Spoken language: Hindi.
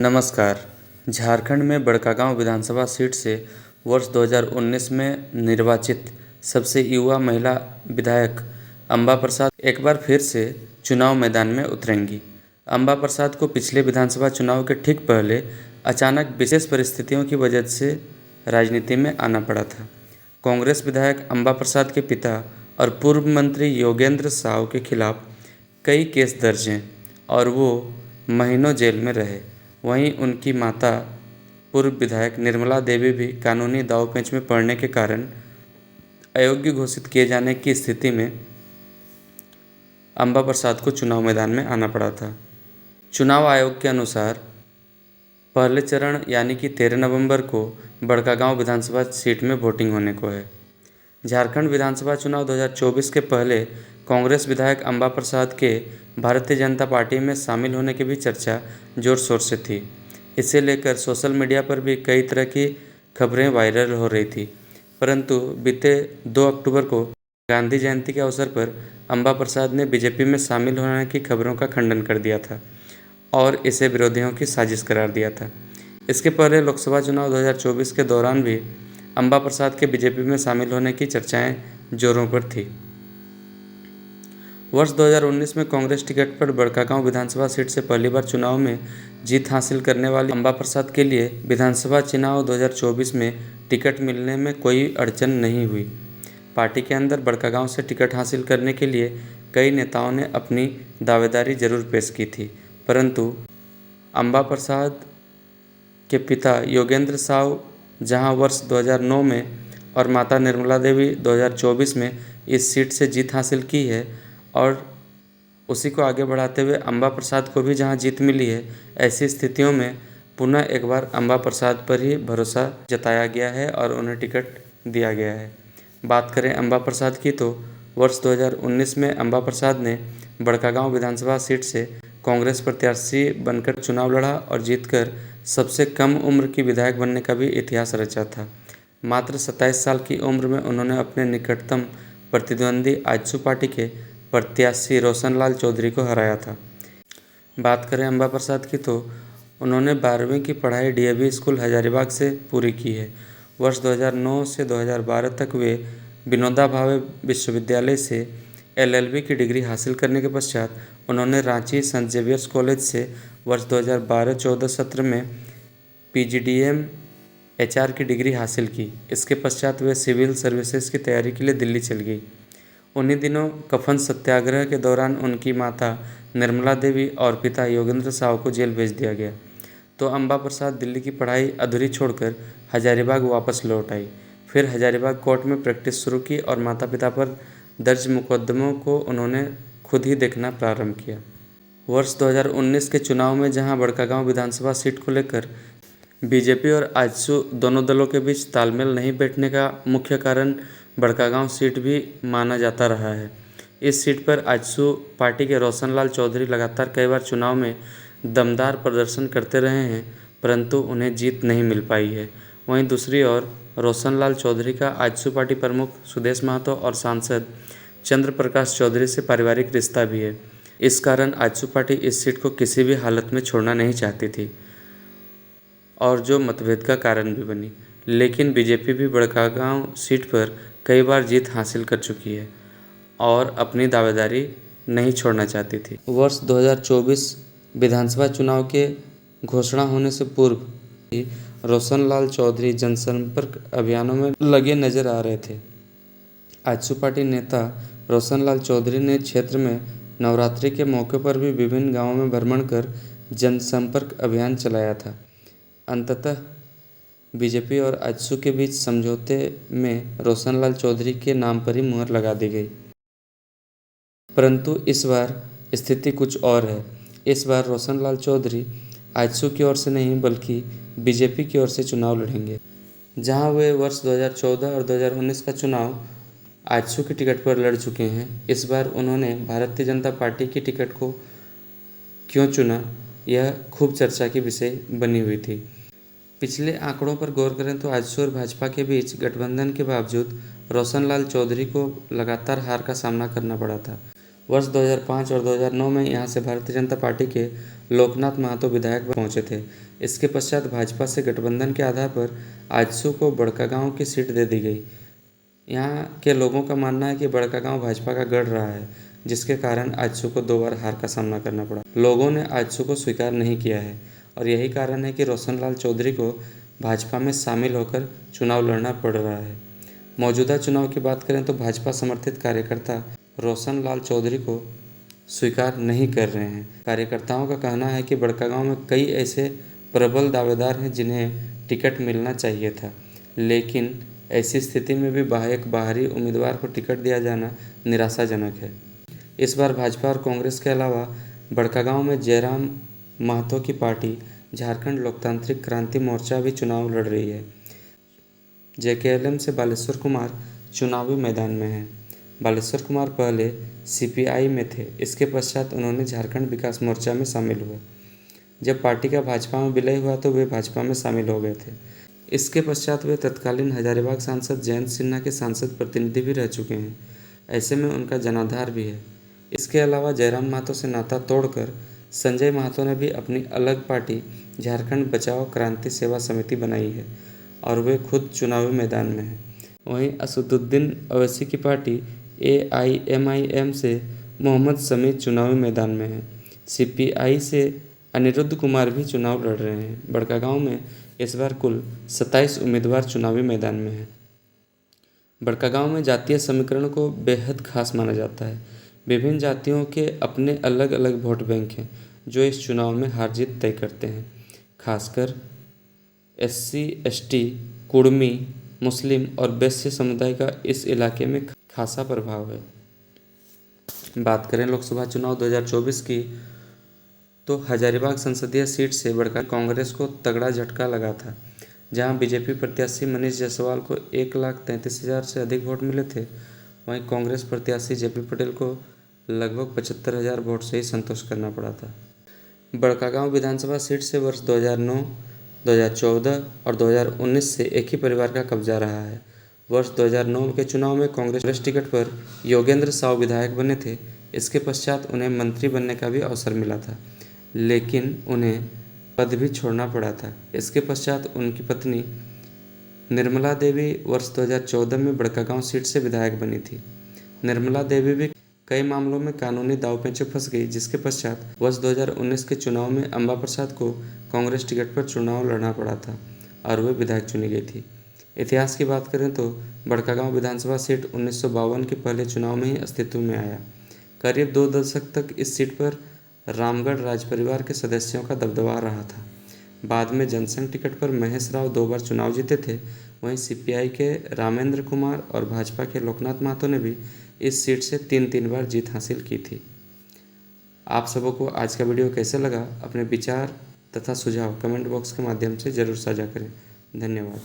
नमस्कार। झारखंड में बड़कागांव विधानसभा सीट से वर्ष 2019 में निर्वाचित सबसे युवा महिला विधायक अंबा प्रसाद एक बार फिर से चुनाव मैदान में उतरेंगी। अंबा प्रसाद को पिछले विधानसभा चुनाव के ठीक पहले अचानक विशेष परिस्थितियों की वजह से राजनीति में आना पड़ा था। कांग्रेस विधायक अंबा प्रसाद के पिता और पूर्व मंत्री योगेंद्र साव के खिलाफ कई केस दर्ज हैं और वो महीनों जेल में रहे। वहीं उनकी माता पूर्व विधायक निर्मला देवी भी कानूनी दांवपेच में पड़ने के कारण अयोग्य घोषित किए जाने की स्थिति में अंबा प्रसाद को चुनाव मैदान में आना पड़ा था। चुनाव आयोग के अनुसार पहले चरण यानी कि 13 नवंबर को बड़कागांव विधानसभा सीट में वोटिंग होने को है। झारखंड विधानसभा चुनाव 2024 के पहले कांग्रेस विधायक अंबा प्रसाद के भारतीय जनता पार्टी में शामिल होने की भी चर्चा जोर शोर से थी। इसे लेकर सोशल मीडिया पर भी कई तरह की खबरें वायरल हो रही थी, परंतु बीते 2 अक्टूबर को गांधी जयंती के अवसर पर अंबा प्रसाद ने बीजेपी में शामिल होने की खबरों का खंडन कर दिया था और इसे विरोधियों की साजिश करार दिया था। इसके पहले लोकसभा चुनाव 2024 के दौरान भी अंबा प्रसाद के बीजेपी में शामिल होने की चर्चाएं जोरों पर थी। वर्ष 2019 में कांग्रेस टिकट पर बड़कागांव विधानसभा सीट से पहली बार चुनाव में जीत हासिल करने वाली अंबा प्रसाद के लिए विधानसभा चुनाव 2024 में टिकट मिलने में कोई अड़चन नहीं हुई। पार्टी के अंदर बड़कागांव से टिकट हासिल करने के लिए कई नेताओं ने अपनी दावेदारी जरूर पेश की थी, परंतु अंबा प्रसाद के पिता योगेंद्र साव जहां वर्ष 2009 में और माता निर्मला देवी 2024 में इस सीट से जीत हासिल की है और उसी को आगे बढ़ाते हुए अंबा प्रसाद को भी जहां जीत मिली है, ऐसी स्थितियों में पुनः एक बार अंबा प्रसाद पर ही भरोसा जताया गया है और उन्हें टिकट दिया गया है। बात करें अंबा प्रसाद की तो वर्ष 2019 में अंबा प्रसाद ने बड़कागांव विधानसभा सीट से कांग्रेस प्रत्याशी बनकर चुनाव लड़ा और जीतकर सबसे कम उम्र की विधायक बनने का भी इतिहास रचा था। मात्र 27 साल की उम्र में उन्होंने अपने निकटतम प्रतिद्वंदी आजसू पार्टी के प्रत्याशी रोशनलाल चौधरी को हराया था। बात करें अंबा प्रसाद की तो उन्होंने 12वीं की पढ़ाई डीएवी स्कूल हजारीबाग से पूरी की है। वर्ष 2009 से 2012 तक वे विनोबा भावे विश्वविद्यालय से एलएलबी की डिग्री हासिल करने के पश्चात उन्होंने रांची सेंट जेवियर्स कॉलेज से वर्ष 2012-14 सत्र में पीजीडीएम एचआर की डिग्री हासिल की। इसके पश्चात वे सिविल सर्विसेज की तैयारी के लिए दिल्ली चल गई। उन्हीं दिनों कफन सत्याग्रह के दौरान उनकी माता निर्मला देवी और पिता योगेंद्र साव को जेल भेज दिया गया, तो अंबा प्रसाद दिल्ली की पढ़ाई अधूरी छोड़कर हजारीबाग वापस लौट आई। फिर हजारीबाग कोर्ट में प्रैक्टिस शुरू की और माता पिता पर दर्ज मुकदमों को उन्होंने खुद ही देखना प्रारंभ किया। वर्ष 2019 के चुनाव में जहां बड़कागांव विधानसभा सीट को लेकर बीजेपी और आजसू दोनों दलों के बीच तालमेल नहीं बैठने का मुख्य कारण बड़कागांव सीट भी माना जाता रहा है। इस सीट पर आजसू पार्टी के रोशनलाल चौधरी लगातार कई बार चुनाव में दमदार प्रदर्शन करते रहे हैं, परंतु उन्हें जीत नहीं मिल पाई है। वहीं दूसरी ओर रोशनलाल चौधरी का आजसू पार्टी प्रमुख सुदेश महतो और सांसद चंद्र प्रकाश चौधरी से पारिवारिक रिश्ता भी है। इस कारण आजसू पार्टी इस सीट को किसी भी हालत में छोड़ना नहीं चाहती थी और जो मतभेद का कारण भी बनी। लेकिन बीजेपी भी बड़कागांव सीट पर कई बार जीत हासिल कर चुकी है और अपनी दावेदारी नहीं छोड़ना चाहती थी। वर्ष 2024 विधानसभा चुनाव के घोषणा होने से पूर्व ही रोशनलाल चौधरी जनसंपर्क अभियानों में लगे नजर आ रहे थे। आजसू पार्टी नेता रोशनलाल चौधरी ने क्षेत्र में नवरात्रि के मौके पर भी विभिन्न गांवों में भ्रमण कर जनसंपर्क अभियान चलाया था। अंततः बीजेपी और आजसू के बीच समझौते में रोशनलाल चौधरी के नाम पर ही मुहर लगा दी गई, परंतु इस बार स्थिति कुछ और है। इस बार रोशनलाल चौधरी आजसू की ओर से नहीं बल्कि बीजेपी की ओर से चुनाव लड़ेंगे। जहां वे वर्ष 2014 और 2019 का चुनाव आजसू की टिकट पर लड़ चुके हैं, इस बार उन्होंने भारतीय जनता पार्टी की टिकट को क्यों चुना, यह खूब चर्चा की विषय बनी हुई थी। पिछले आंकड़ों पर गौर करें तो आजसू और भाजपा के बीच गठबंधन के बावजूद रोशनलाल चौधरी को लगातार हार का सामना करना पड़ा था। वर्ष 2005 और 2009 में यहां से भारतीय जनता पार्टी के लोकनाथ महतो विधायक पहुंचे थे। इसके पश्चात भाजपा से गठबंधन के आधार पर आजसू को बड़कागांव की सीट दे दी गई। यहाँ के लोगों का मानना है कि बड़कागांव भाजपा का गढ़ रहा है, जिसके कारण आजसू को 2 बार हार का सामना करना पड़ा। लोगों ने आजसू को स्वीकार नहीं किया है और यही कारण है कि रोशन लाल चौधरी को भाजपा में शामिल होकर चुनाव लड़ना पड़ रहा है। मौजूदा चुनाव की बात करें तो भाजपा समर्थित कार्यकर्ता रोशन लाल चौधरी को स्वीकार नहीं कर रहे हैं। कार्यकर्ताओं का कहना है कि बड़कागांव में कई ऐसे प्रबल दावेदार हैं जिन्हें टिकट मिलना चाहिए था, लेकिन ऐसी स्थिति में भी एक बाहरी उम्मीदवार को टिकट दिया जाना निराशाजनक है। इस बार भाजपा और कांग्रेस के अलावा बड़कागांव में जयराम महतो की पार्टी झारखंड लोकतांत्रिक क्रांति मोर्चा भी चुनाव लड़ रही है। जेकेएलएम से बालेश्वर कुमार चुनावी मैदान में हैं। बालेश्वर कुमार पहले सीपीआई में थे, इसके पश्चात उन्होंने झारखंड विकास मोर्चा में शामिल हुए। जब पार्टी का भाजपा में विलय हुआ तो वे भाजपा में शामिल हो गए थे। इसके पश्चात वे तत्कालीन हजारीबाग सांसद जयंत सिन्हा के सांसद प्रतिनिधि भी रह चुके हैं। ऐसे में उनका जनाधार भी है। इसके अलावा जयराम महतो से नाता तोड़कर संजय महतो ने भी अपनी अलग पार्टी झारखंड बचाओ क्रांति सेवा समिति बनाई है और वे खुद चुनावी मैदान में हैं। वहीं असदुद्दीन ओवैसी की पार्टी एआईएमआईएम से मोहम्मद समीद चुनावी मैदान में हैं। सीपीआई से अनिरुद्ध कुमार भी चुनाव लड़ रहे हैं। बड़कागांव में इस बार कुल 27 उम्मीदवार चुनावी मैदान में हैं। बड़कागांव में जातीय समीकरण को बेहद खास माना जाता है। विभिन्न जातियों के अपने अलग अलग वोट बैंक हैं जो इस चुनाव में हार जीत तय करते हैं। खासकर एससी, एसटी, कुड़मी, मुस्लिम और वैश्य समुदाय का इस इलाके में खासा प्रभाव है। बात करें लोकसभा चुनाव 2024 की तो हजारीबाग संसदीय सीट से बढ़कर कांग्रेस को तगड़ा झटका लगा था, जहां बीजेपी प्रत्याशी मनीष जायसवाल को 1,33,000 से अधिक वोट मिले थे। वहीं कांग्रेस प्रत्याशी जेपी पटेल को लगभग 75,000 वोट से ही संतोष करना पड़ा था। बड़कागांव विधानसभा सीट से वर्ष 2009, 2014 और 2019 से एक ही परिवार का कब्जा रहा है। वर्ष 2009 के चुनाव में कांग्रेस टिकट पर योगेंद्र साव विधायक बने थे। इसके पश्चात उन्हें मंत्री बनने का भी अवसर मिला था, लेकिन उन्हें पद भी छोड़ना पड़ा था। इसके पश्चात उनकी पत्नी निर्मला देवी वर्ष 2014 में बड़कागांव सीट से विधायक बनी थी। निर्मला देवी भी कई मामलों में कानूनी दांवपेच में फंस गई, जिसके पश्चात वर्ष 2019 के चुनाव में अंबा प्रसाद को कांग्रेस टिकट पर चुनाव लड़ना पड़ा था और वे विधायक चुनी गई थी। इतिहास की बात करें तो बड़कागांव विधानसभा सीट 1952 के पहले चुनाव में ही अस्तित्व में आया। करीब 2 दशक तक इस सीट पर रामगढ़ राजपरिवार के सदस्यों का दबदबा रहा था। बाद में जनसंघ टिकट पर महेश राव 2 बार चुनाव जीते थे। वहीं सीपीआई के रामेंद्र कुमार और भाजपा के लोकनाथ महतो ने भी इस सीट से 3 बार जीत हासिल की थी। आप सबों को आज का वीडियो कैसे लगा? अपने विचार तथा सुझाव कमेंट बॉक्स के माध्यम से ज़रूर साझा करें। धन्यवाद।